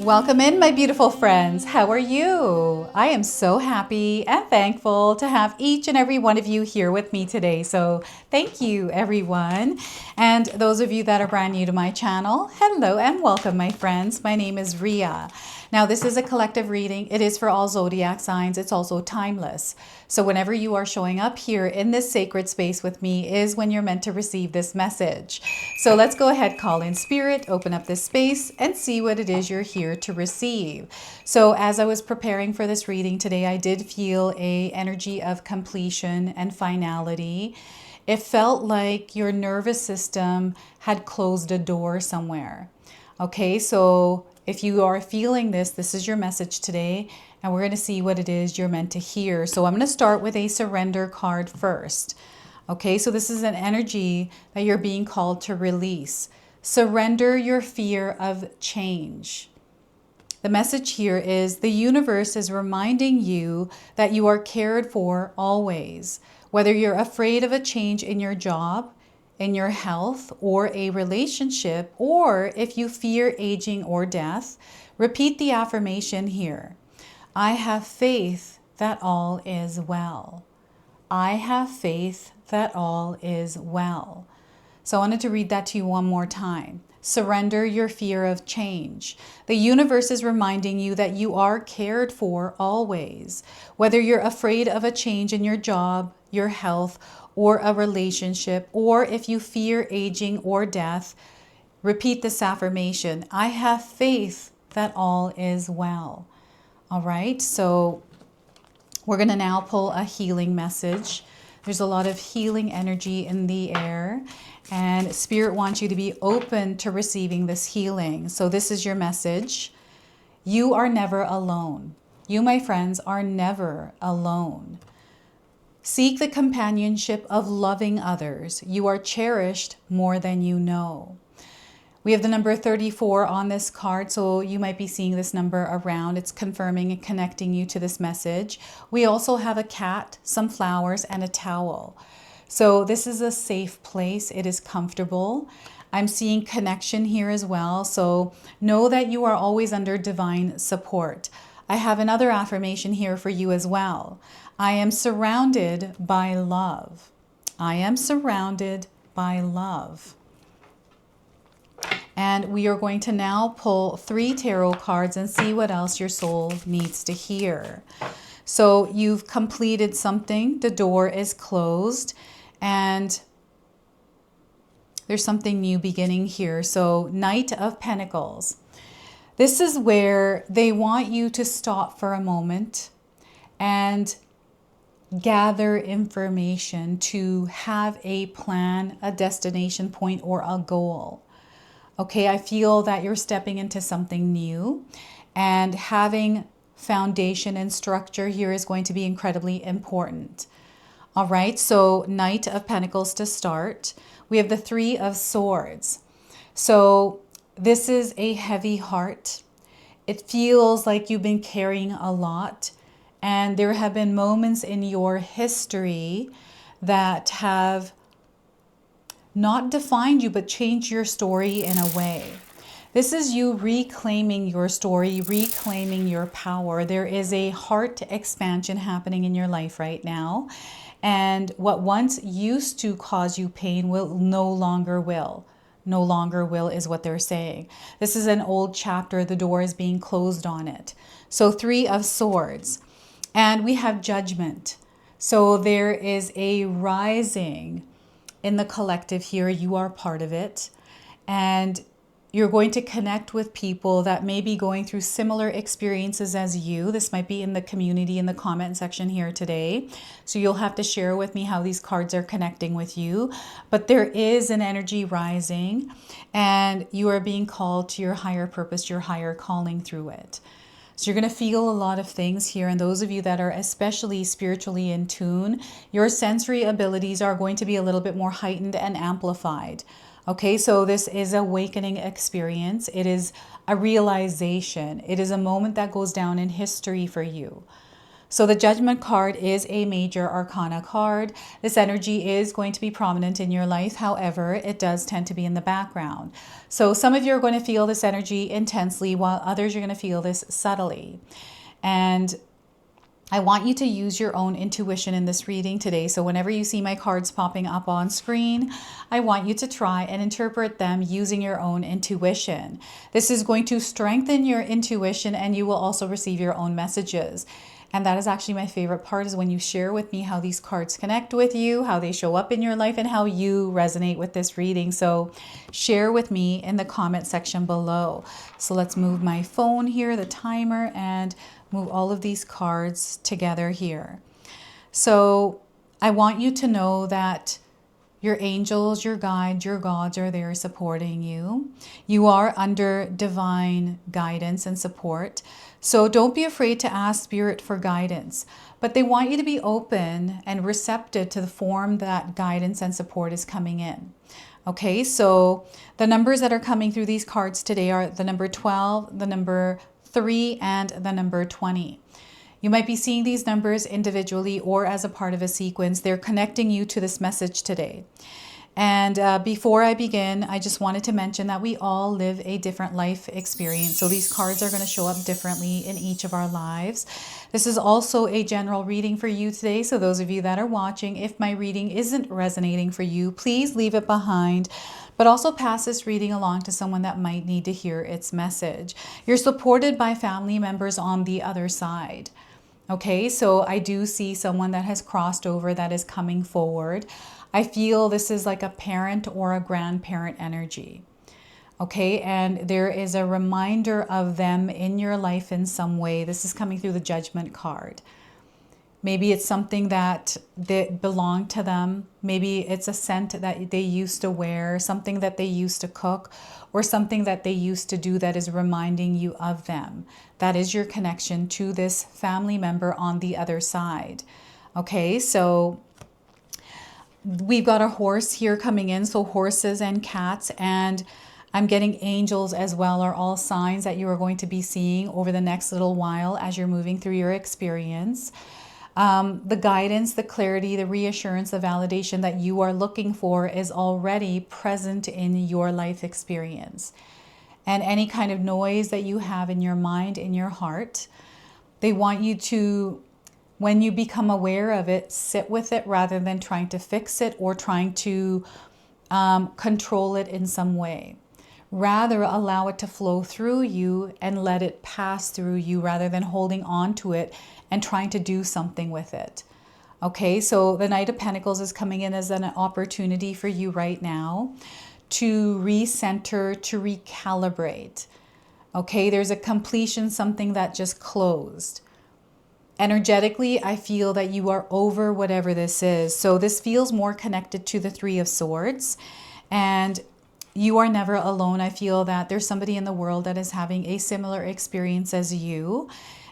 Welcome in, my beautiful friends. How are you? I am so happy and thankful to have each and every one of you here with me today. So thank you, everyone. And those of you that are brand new to my channel, hello and welcome, my friends. My name is Ria. Now, this is a collective reading. It is for all zodiac signs. It's also timeless. So whenever you are showing up here in this sacred space with me is when you're meant to receive this message. So let's go ahead, call in spirit, open up this space, and see what it is you're here to receive. So as I was preparing for this reading today, I did feel an energy of completion and finality. It felt like your nervous system had closed a door somewhere. Okay, so if you are feeling this, this is your message today, and we're going to see what it is you're meant to hear. So I'm going to start with a surrender card first. Okay, so this is an energy that you're being called to release. Surrender your fear of change. The message here is the universe is reminding you that you are cared for always. Whether you're afraid of a change in your job, in your health, or a relationship, or if you fear aging or death, repeat the affirmation here. I have faith that all is well. I have faith that all is well. So I wanted to read that to you one more time. Surrender your fear of change. The universe is reminding you that you are cared for always. Whether you're afraid of a change in your job, your health, or a relationship, or if you fear aging or death, repeat this affirmation. I have faith that all is well. All right, so we're going to now pull a healing message. There's a lot of healing energy in the air, and Spirit wants you to be open to receiving this healing. So this is your message. You are never alone. You, my friends, are never alone. Seek the companionship of loving others. You are cherished more than you know. We have the number 34 on this card, so you might be seeing this number around. It's confirming and connecting you to this message. We also have a cat, some flowers, and a towel. So this is a safe place. It is comfortable. I'm seeing connection here as well. So know that you are always under divine support. I have another affirmation here for you as well. I am surrounded by love. I am surrounded by love. And we are going to now pull 3 tarot cards and see what else your soul needs to hear. So you've completed something. The door is closed. And there's something new beginning here. So Knight of Pentacles. This is where they want you to stop for a moment and gather information to have a plan, a destination point, or a goal. Okay, I feel that you're stepping into something new, and having foundation and structure here is going to be incredibly important. All right, so Knight of Pentacles to start. We have the 3 of Swords. So this is a heavy heart. It feels like you've been carrying a lot, and there have been moments in your history that have not defined you, but changed your story in a way. This is you reclaiming your story, reclaiming your power. There is a heart expansion happening in your life right now. And what once used to cause you pain will no longer will. No longer will is what they're saying. This is an old chapter. The door is being closed on it. So 3 of Swords. And we have Judgment. So there is a rising in the collective here. You are part of it, and you're going to connect with people that may be going through similar experiences as you. This might be in the community, in the comment section here today. So you'll have to share with me how these cards are connecting with you. But there is an energy rising, and you are being called to your higher purpose, your higher calling through it. So you're going to feel a lot of things here. And those of you that are especially spiritually in tune, your sensory abilities are going to be a little bit more heightened and amplified. Okay, so this is an awakening experience. It is a realization. It is a moment that goes down in history for you. So the Judgment card is a major arcana card. This energy is going to be prominent in your life. However, it does tend to be in the background. So some of you are going to feel this energy intensely, while others are going to feel this subtly. And I want you to use your own intuition in this reading today. So whenever you see my cards popping up on screen, I want you to try and interpret them using your own intuition. This is going to strengthen your intuition, and you will also receive your own messages. And that is actually my favorite part, is when you share with me how these cards connect with you, how they show up in your life, and how you resonate with this reading. So share with me in the comment section below. So let's move my phone here, the timer, and move all of these cards together here. So I want you to know that your angels, your guides, your gods are there supporting you. You are under divine guidance and support. So don't be afraid to ask Spirit for guidance, but they want you to be open and receptive to the form that guidance and support is coming in. Okay, so the numbers that are coming through these cards today are the number 12, the number 3, and the number 20. You might be seeing these numbers individually or as a part of a sequence. They're connecting you to this message today. And before I begin, I just wanted to mention that we all live a different life experience. So these cards are going to show up differently in each of our lives. This is also a general reading for you today. So those of you that are watching, if my reading isn't resonating for you, please leave it behind. But also pass this reading along to someone that might need to hear its message. You're supported by family members on the other side. Okay, so I do see someone that has crossed over, that is coming forward. I feel this is like a parent or a grandparent energy. Okay, and there is a reminder of them in your life in some way. This is coming through the Judgment card. Maybe it's something that belonged to them. Maybe it's a scent that they used to wear, something that they used to cook, or something that they used to do that is reminding you of them. That is your connection to this family member on the other side. Okay, so we've got a horse here coming in, so horses and cats, and I'm getting angels as well, are all signs that you are going to be seeing over the next little while as you're moving through your experience. The guidance, the clarity, the reassurance, the validation that you are looking for is already present in your life experience. And any kind of noise that you have in your mind, in your heart, they want you to, when you become aware of it, sit with it rather than trying to fix it or trying to control it in some way. Rather, allow it to flow through you and let it pass through you rather than holding on to it and trying to do something with it. Okay, so the Knight of Pentacles is coming in as an opportunity for you right now to recenter, to recalibrate. Okay, there's a completion, something that just closed. Energetically, I feel that you are over whatever this is. So this feels more connected to the Three of Swords, and you are never alone. I feel that there's somebody in the world that is having a similar experience as you.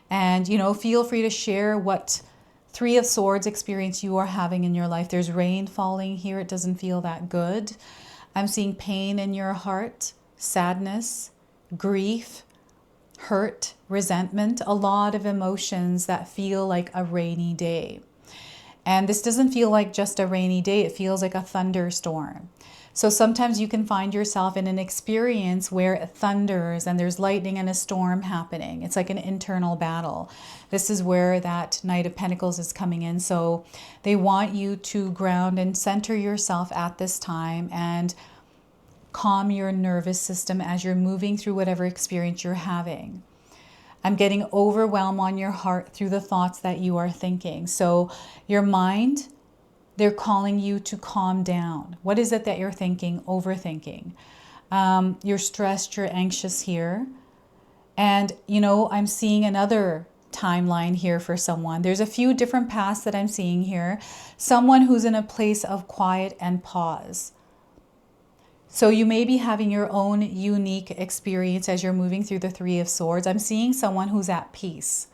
And, you know, feel free to share what Three of Swords experience you are having in your life. There's rain falling here. It doesn't feel that good. I'm seeing pain in your heart, sadness, grief, hurt, resentment, a lot of emotions that feel like a rainy day. And this doesn't feel like just a rainy day. It feels like a thunderstorm. So sometimes you can find yourself in an experience where it thunders and there's lightning and a storm happening. It's like an internal battle. This is where that Knight of Pentacles is coming in. So they want you to ground and center yourself at this time and calm your nervous system as you're moving through whatever experience you're having. I'm getting overwhelmed on your heart through the thoughts that you are thinking. So your mind, they're calling you to calm down. What is it that you're thinking, overthinking? You're stressed, you're anxious here. And, you know, I'm seeing another timeline here for someone. There's a few different paths that I'm seeing here. Someone who's in a place of quiet and pause. So you may be having your own unique experience as you're moving through the Three of Swords. I'm seeing someone who's at peace,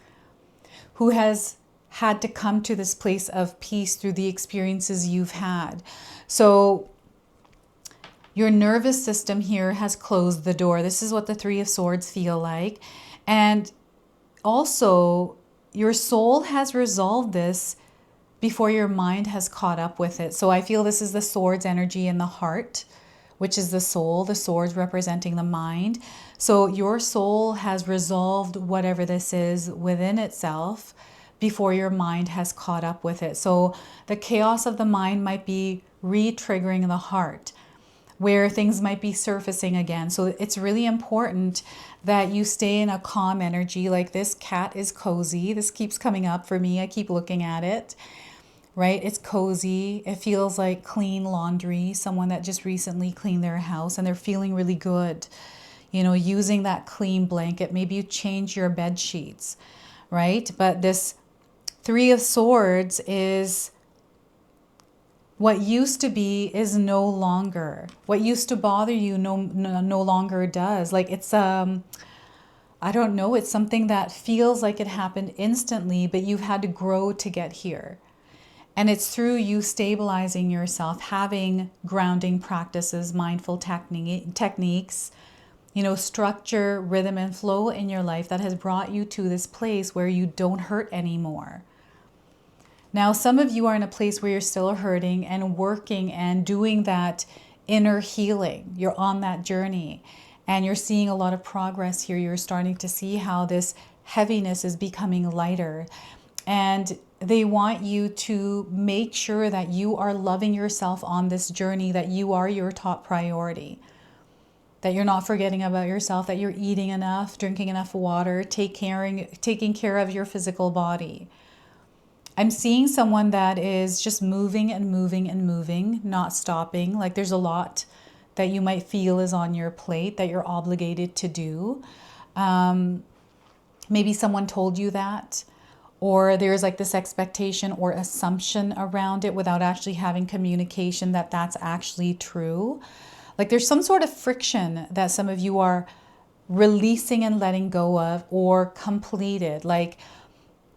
who has had to come to this place of peace through the experiences you've had. So your nervous system here has closed the door. This is what the Three of Swords feel like. And also your soul has resolved this before your mind has caught up with it. So I feel this is the swords energy in the heart, which is the soul, the swords representing the mind. So your soul has resolved whatever this is within itself before your mind has caught up with it. So the chaos of the mind might be re-triggering the heart, where things might be surfacing again. So it's really important that you stay in a calm energy. Like this cat is cozy. This keeps coming up for me. I keep looking at it, right? It's cozy. It feels like clean laundry, someone that just recently cleaned their house and they're feeling really good. You know, using that clean blanket. Maybe you change your bed sheets, right? But this Three of Swords is what used to be is no longer. What used to bother you no longer does. Like it's I don't know, it's something that feels like it happened instantly, but you've had to grow to get here. And it's through you stabilizing yourself, having grounding practices, mindful techniques, you know, structure, rhythm, and flow in your life that has brought you to this place where you don't hurt anymore. Now, some of you are in a place where you're still hurting and working and doing that inner healing. You're on that journey and you're seeing a lot of progress here. You're starting to see how this heaviness is becoming lighter. And they want you to make sure that you are loving yourself on this journey, that you are your top priority, that you're not forgetting about yourself, that you're eating enough, drinking enough water, taking care of your physical body. I'm seeing someone that is just moving and moving and moving, not stopping. Like there's a lot that you might feel is on your plate that you're obligated to do. Maybe someone told you that, or there's like this expectation or assumption around it without actually having communication that that's actually true. Like there's some sort of friction that some of you are releasing and letting go of or completed. Like,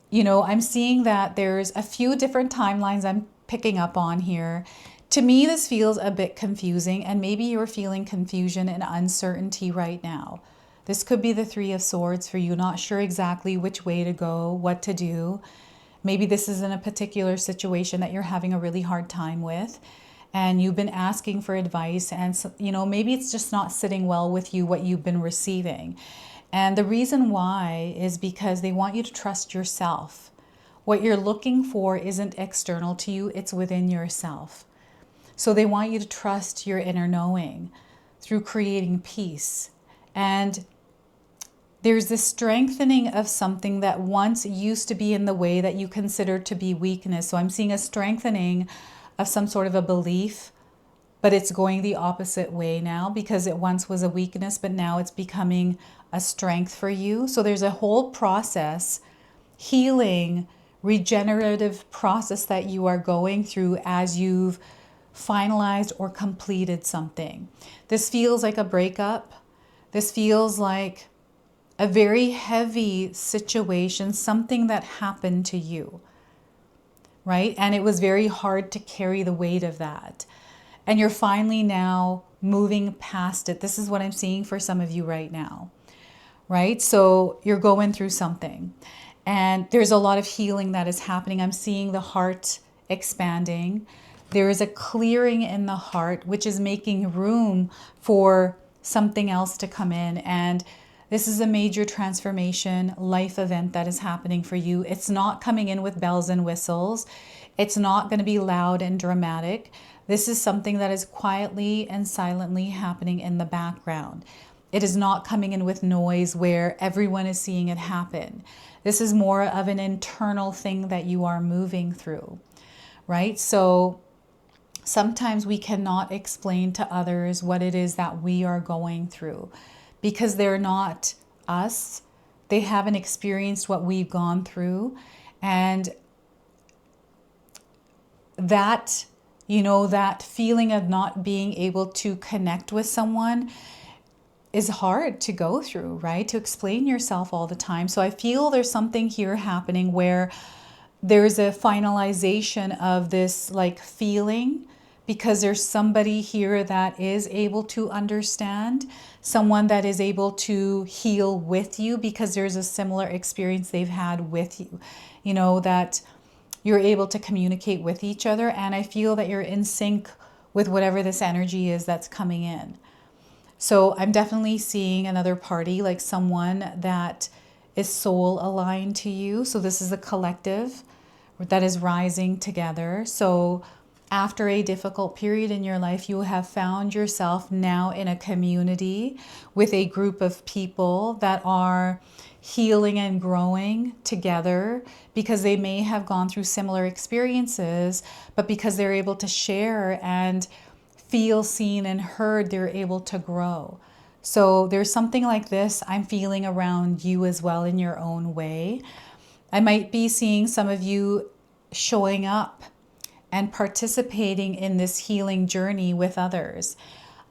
you know, I'm seeing that there's a few different timelines I'm picking up on here. To me, this feels a bit confusing, and maybe you're feeling confusion and uncertainty right now. This could be the Three of Swords for you, not sure exactly which way to go, what to do. Maybe this is in a particular situation that you're having a really hard time with, and you've been asking for advice, and you know, maybe it's just not sitting well with you what you've been receiving. And the reason why is because they want you to trust yourself. What you're looking for isn't external to you, it's within yourself. So they want you to trust your inner knowing through creating peace. And there's this strengthening of something that once used to be in the way that you considered to be weakness. So I'm seeing a strengthening of some sort of a belief, but it's going the opposite way now because it once was a weakness, but now it's becoming a strength for you. So there's a whole process, healing, regenerative process that you are going through as you've finalized or completed something. This feels like a breakup. This feels like a very heavy situation, something that happened to you, right? And it was very hard to carry the weight of that. And you're finally now moving past it. This is what I'm seeing for some of you right now, right? So you're going through something and there's a lot of healing that is happening. I'm seeing the heart expanding. There is a clearing in the heart, which is making room for something else to come in. And this is a major transformation life event that is happening for you. It's not coming in with bells and whistles. It's not going to be loud and dramatic. This is something that is quietly and silently happening in the background. It is not coming in with noise where everyone is seeing it happen. This is more of an internal thing that you are moving through, right? So sometimes we cannot explain to others what it is that we are going through because they're not us. They haven't experienced what we've gone through. And that, you know, that feeling of not being able to connect with someone is hard to go through, right? To explain yourself all the time. So I feel there's something here happening where there's a finalization of this like feeling because there's somebody here that is able to understand, someone that is able to heal with you because there's a similar experience they've had with you, you know, that you're able to communicate with each other. And I feel that you're in sync with whatever this energy is that's coming in. So I'm definitely seeing another party, like someone that is soul aligned to you. So this is a collective that is rising together. So after a difficult period in your life, you have found yourself now in a community with a group of people that are healing and growing together because they may have gone through similar experiences, but because they're able to share and feel seen and heard, they're able to grow. So there's something like this I'm feeling around you as well in your own way. I might be seeing some of you showing up and participating in this healing journey with others.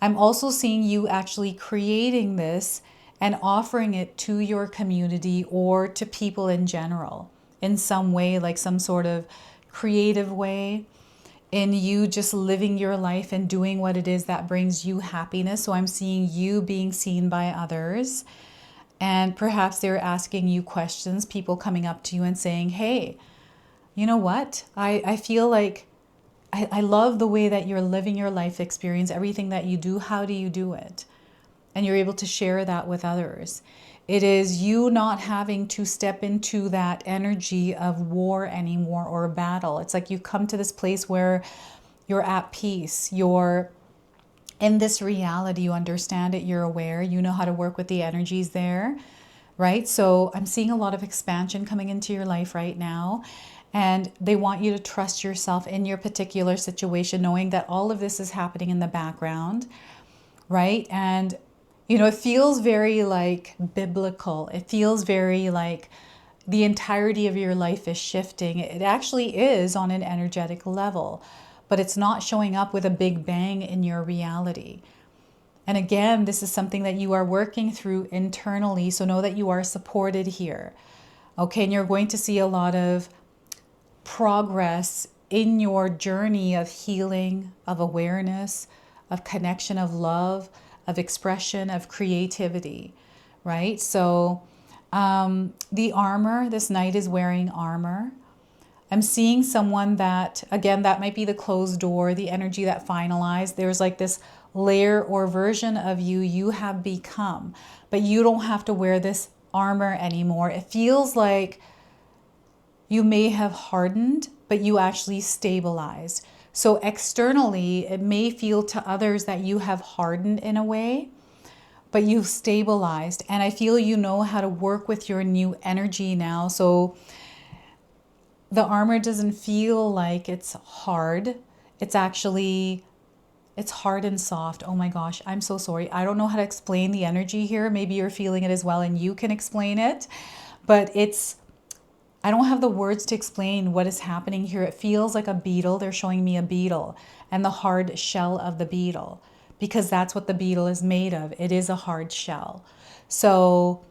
I'm also seeing you actually creating this and offering it to your community or to people in general in some way, like some sort of creative way, in you just living your life and doing what it is that brings you happiness. So I'm seeing you being seen by others, and perhaps they're asking you questions, people coming up to you and saying, hey, you know what? I feel like I love the way that you're living your life experience, everything that you do. How do you do it? And you're able to share that with others. It is you not having to step into that energy of war anymore or battle. It's like you come to this place where you're at peace. You're in this reality. You understand it. You're aware. You know how to work with the energies there, right? So I'm seeing a lot of expansion coming into your life right now. And they want you to trust yourself in your particular situation, knowing that all of this is happening in the background, right? And, you know, it feels very like biblical. It feels very like the entirety of your life is shifting. It actually is on an energetic level, but it's not showing up with a big bang in your reality. And again, this is something that you are working through internally. So know that you are supported here. Okay, and you're going to see a lot of progress in your journey of healing, of awareness, of connection, of love, of expression, of creativity, right? So the armor, this knight is wearing armor. I'm seeing someone that, again, that might be the closed door, the energy that finalized. There's like this layer or version of you you have become, but you don't have to wear this armor anymore. It feels like you may have hardened, but you actually stabilized. So externally, it may feel to others that you have hardened in a way, but you've stabilized. And I feel you know how to work with your new energy now. So the armor doesn't feel like it's hard. It's actually, it's hard and soft. Oh my gosh, I'm so sorry. I don't know how to explain the energy here. Maybe you're feeling it as well and you can explain it. But it's, I don't have the words to explain what is happening here. It feels like a beetle. They're showing me a beetle and the hard shell of the beetle, because that's what the beetle is made of. It is a hard shell. So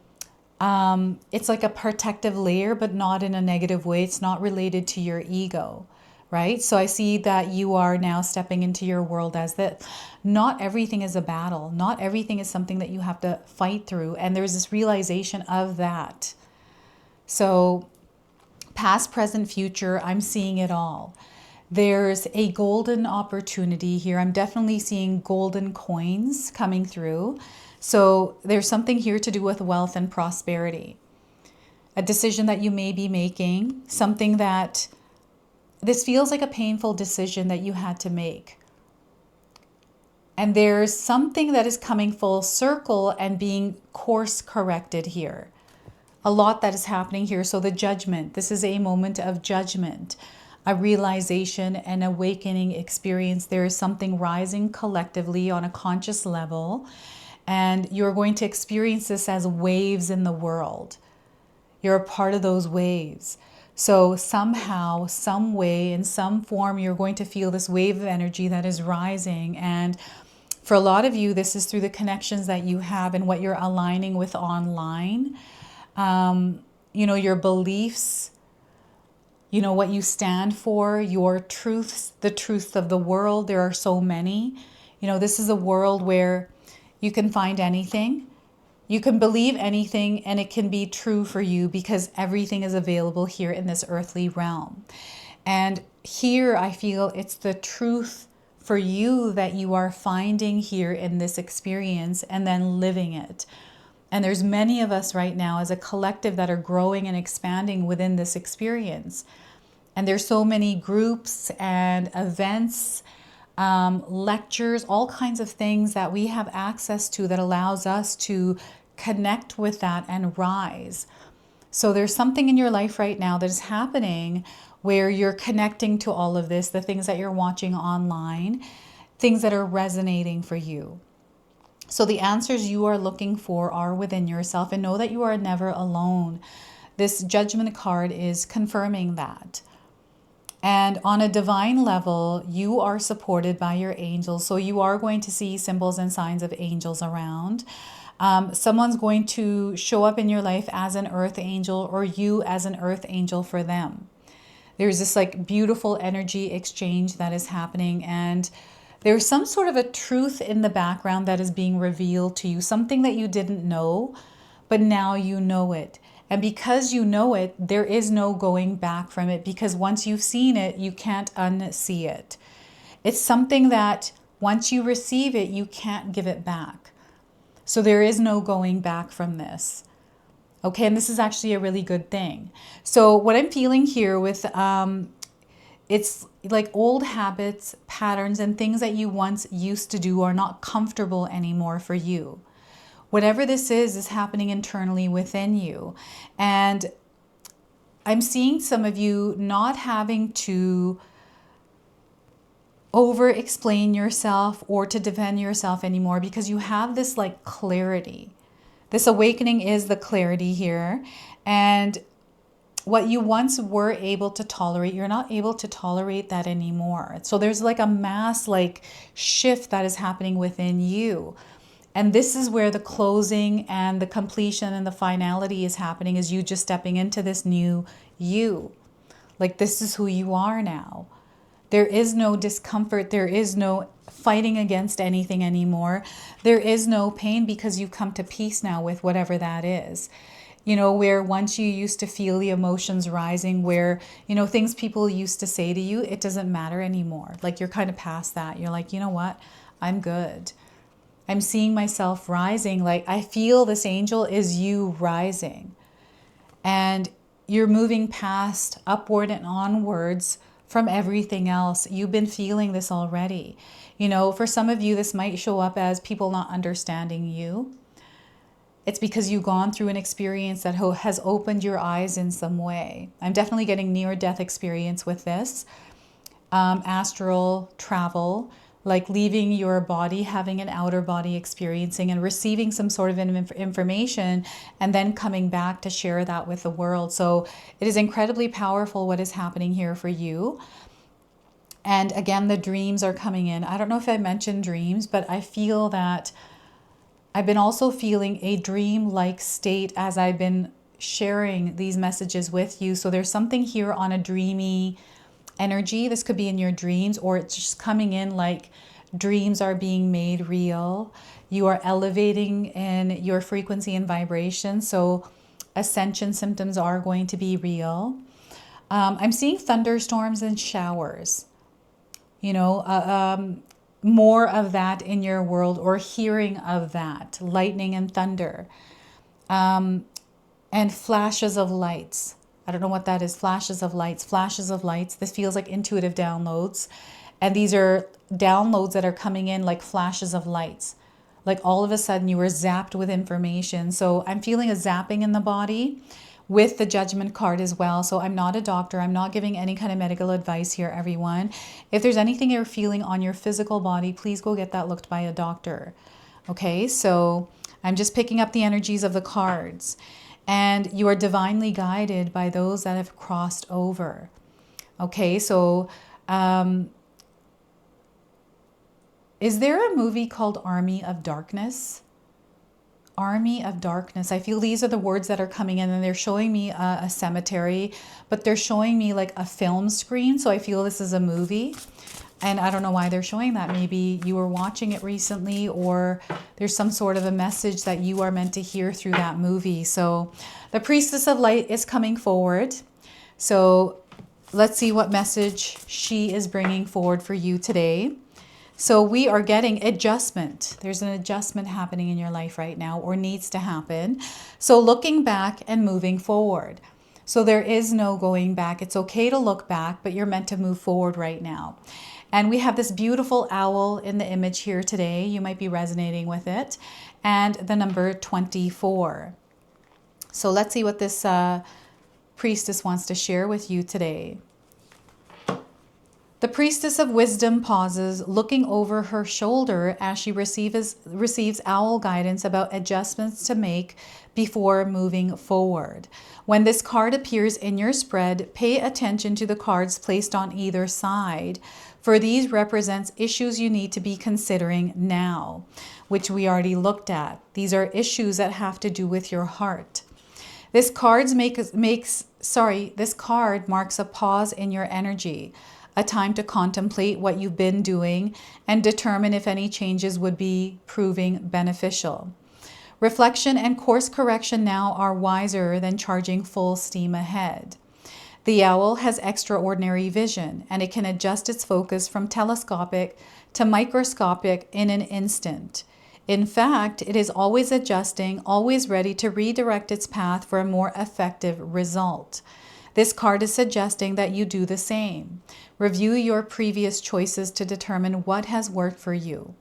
it's like a protective layer, but not in a negative way. It's not related to your ego, right? So I see that you are now stepping into your world as that not everything is a battle. Not everything is something that you have to fight through. And there's this realization of that. So past, present, future, I'm seeing it all. There's a golden opportunity here. I'm definitely seeing golden coins coming through. So there's something here to do with wealth and prosperity. A decision that you may be making, something that, this feels like a painful decision that you had to make. And there's something that is coming full circle and being course corrected here. A lot that is happening here. So the judgment, this is a moment of judgment, a realization and awakening experience. There is something rising collectively on a conscious level, and you're going to experience this as waves in the world. You're a part of those waves. So somehow, some way, in some form, you're going to feel this wave of energy that is rising. And for a lot of you, this is through the connections that you have and what you're aligning with online. You know, your beliefs, you know, what you stand for, your truths, the truths of the world. There are so many. You know, this is a world where you can find anything. You can believe anything and it can be true for you because everything is available here in this earthly realm. And here I feel it's the truth for you that you are finding here in this experience and then living it. And there's many of us right now as a collective that are growing and expanding within this experience. And there's so many groups and events, lectures, all kinds of things that we have access to that allows us to connect with that and rise. So there's something in your life right now that is happening where you're connecting to all of this, the things that you're watching online, things that are resonating for you. So the answers you are looking for are within yourself, and know that you are never alone. This Judgment card is confirming that. And on a divine level, you are supported by your angels. So you are going to see symbols and signs of angels around. Someone's going to show up in your life as an earth angel, or you as an earth angel for them. There's this like beautiful energy exchange that is happening, and there's some sort of a truth in the background that is being revealed to you, something that you didn't know, but now you know it. And because you know it, there is no going back from it, because once you've seen it, you can't unsee it. It's something that once you receive it, you can't give it back. So there is no going back from this. Okay, and this is actually a really good thing. So what I'm feeling here with, it's like old habits, patterns, and things that you once used to do are not comfortable anymore for you. Whatever this is happening internally within you. And I'm seeing some of you not having to over-explain yourself or to defend yourself anymore, because you have this like clarity. This awakening is the clarity here. And what you once were able to tolerate, you're not able to tolerate that anymore. So there's like a mass like shift that is happening within you. And this is where the closing and the completion and the finality is happening, is you just stepping into this new you. Like, this is who you are now. There is no discomfort. There is no fighting against anything anymore. There is no pain, because you've come to peace now with whatever that is. You know, where once you used to feel the emotions rising, where, you know, things people used to say to you, it doesn't matter anymore. Like, you're kind of past that. You're like, you know what? I'm good. I'm seeing myself rising. Like, I feel this angel is you rising. And you're moving past, upward and onwards from everything else. You've been feeling this already. You know, for some of you, this might show up as people not understanding you. It's because you've gone through an experience that has opened your eyes in some way. I'm definitely getting near-death experience with this. Astral travel, like leaving your body, having an outer body experiencing and receiving some sort of information, and then coming back to share that with the world. So it is incredibly powerful what is happening here for you. And again, the dreams are coming in. I don't know if I mentioned dreams, but I feel that I've been also feeling a dream-like state as I've been sharing these messages with you. So there's something here on a dreamy energy. This could be in your dreams, or it's just coming in like dreams are being made real. You are elevating in your frequency and vibration. So ascension symptoms are going to be real. I'm seeing thunderstorms and showers. You know, more of that in your world, or hearing of that, lightning and thunder, and flashes of lights. I don't know what that is. Flashes of lights, flashes of lights. This feels like intuitive downloads. And these are downloads that are coming in like flashes of lights. Like all of a sudden you were zapped with information. So I'm feeling a zapping in the body with the Judgment card as well. So I'm not a doctor. I'm not giving any kind of medical advice here, everyone. If there's anything you're feeling on your physical body, please go get that looked by a doctor. Okay, so I'm just picking up the energies of the cards. And you are divinely guided by those that have crossed over. Okay, so is there a movie called Army of Darkness? Army of darkness. I feel these are the words that are coming in, and they're showing me a cemetery, but they're showing me like a film screen. So I feel this is a movie. And I don't know why they're showing that. Maybe you were watching it recently, or there's some sort of a message that you are meant to hear through that movie. So the Priestess of Light is coming forward. So let's see what message she is bringing forward for you today. So we are getting adjustment. There's an adjustment happening in your life right now, or needs to happen. So looking back and moving forward. So there is no going back. It's okay to look back, but you're meant to move forward right now. And we have this beautiful owl in the image here today. You might be resonating with it. And the number 24. So let's see what this priestess wants to share with you today. The Priestess of Wisdom pauses, looking over her shoulder as she receives owl guidance about adjustments to make before moving forward. When this card appears in your spread, pay attention to the cards placed on either side, for these represents issues you need to be considering now, which we already looked at. These are issues that have to do with your heart. This card marks a pause in your energy, a time to contemplate what you've been doing and determine if any changes would be proving beneficial. Reflection and course correction now are wiser than charging full steam ahead. The owl has extraordinary vision, and it can adjust its focus from telescopic to microscopic in an instant. In fact, it is always adjusting, always ready to redirect its path for a more effective result. This card is suggesting that you do the same. Review your previous choices to determine what has worked for you.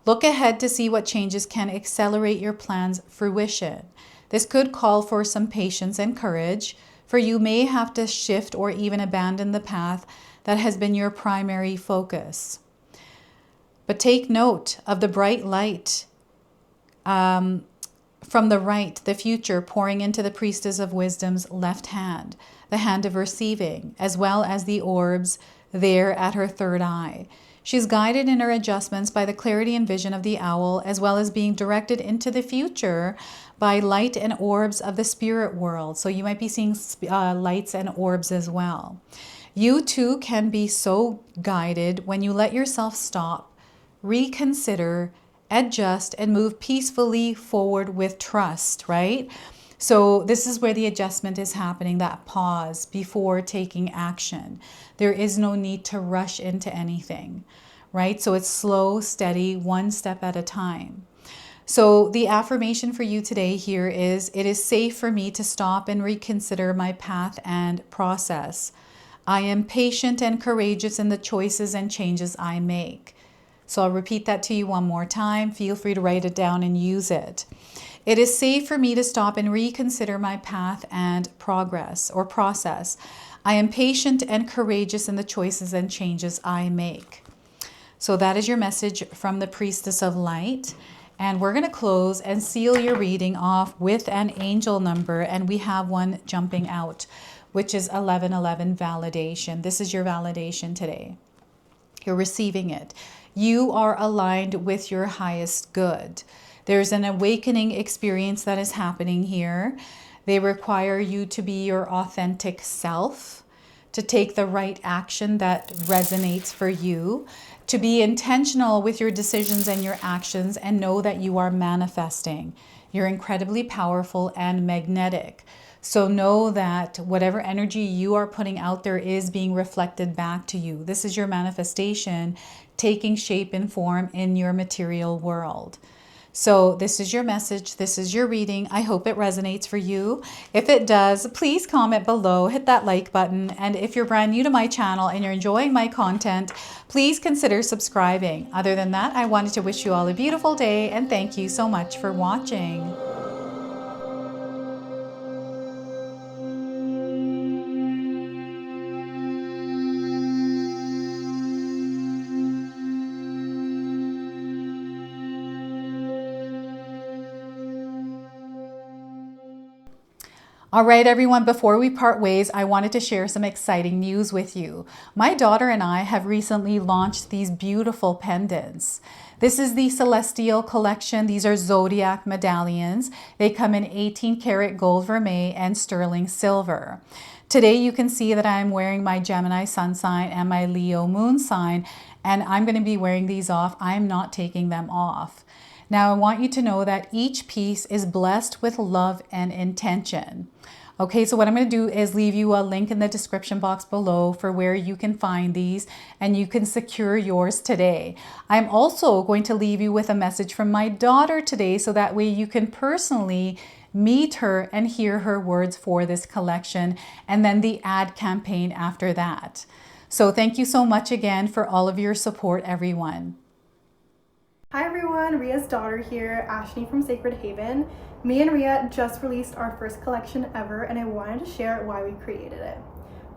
Look ahead to see what changes can accelerate your plan's fruition. This could call for some patience and courage, for you may have to shift or even abandon the path that has been your primary focus. But take note of the bright light from the right, the future pouring into the Priestess of Wisdom's left hand, the hand of receiving, as well as the orbs there at her third eye. She's guided in her adjustments by the clarity and vision of the owl, as well as being directed into the future by light and orbs of the spirit world. So you might be seeing lights and orbs as well. You too can be so guided when you let yourself stop, reconsider, adjust, and move peacefully forward with trust, right? So this is where the adjustment is happening, that pause before taking action. There is no need to rush into anything, right? So it's slow, steady, one step at a time. So the affirmation for you today here is, it is safe for me to stop and reconsider my path and process. I am patient and courageous in the choices and changes I make. So I'll repeat that to you one more time. Feel free to write it down and use it. It is safe for me to stop and reconsider my path and progress or process. I am patient and courageous in the choices and changes I make. So that is your message from the Priestess of Light. And we're going to close and seal your reading off with an angel number. And we have one jumping out, which is 1111 validation. This is your validation today. You're receiving it. You are aligned with your highest good. There's an awakening experience that is happening here. They require you to be your authentic self, to take the right action that resonates for you, to be intentional with your decisions and your actions, and know that you are manifesting. You're incredibly powerful and magnetic. So know that whatever energy you are putting out there is being reflected back to you. This is your manifestation taking shape and form in your material world. So this is your message. This is your reading. I hope it resonates for you. If it does, please comment below, hit that like button. And if you're brand new to my channel and you're enjoying my content, please consider subscribing. Other than that, I wanted to wish you all a beautiful day and thank you so much for watching. All right, everyone, before we part ways, I wanted to share some exciting news with you. My daughter and I have recently launched these beautiful pendants. This is the Celestial Collection. These are zodiac medallions. They come in 18 karat gold vermeil and sterling silver. Today you can see that I'm wearing my Gemini sun sign and my Leo moon sign, and I'm going to be wearing these off. I'm not taking them off. Now, I want you to know that each piece is blessed with love and intention. Okay, so what I'm going to do is leave you a link in the description box below for where you can find these and you can secure yours today. I'm also going to leave you with a message from my daughter today so that way you can personally meet her and hear her words for this collection, and then the ad campaign after that. So thank you so much again for all of your support, everyone. Hi everyone, Ria's daughter here, Ashley from Sacred Haven. Me and Ria just released our first collection ever, and I wanted to share why we created it.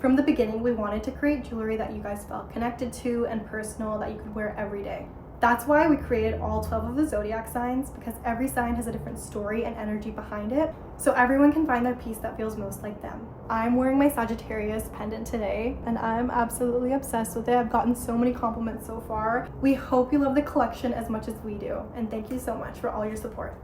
From the beginning, we wanted to create jewelry that you guys felt connected to and personal that you could wear every day. That's why we created all 12 of the zodiac signs, because every sign has a different story and energy behind it, so everyone can find their piece that feels most like them. I'm wearing my Sagittarius pendant today, and I'm absolutely obsessed with it. I've gotten so many compliments so far. We hope you love the collection as much as we do, and thank you so much for all your support.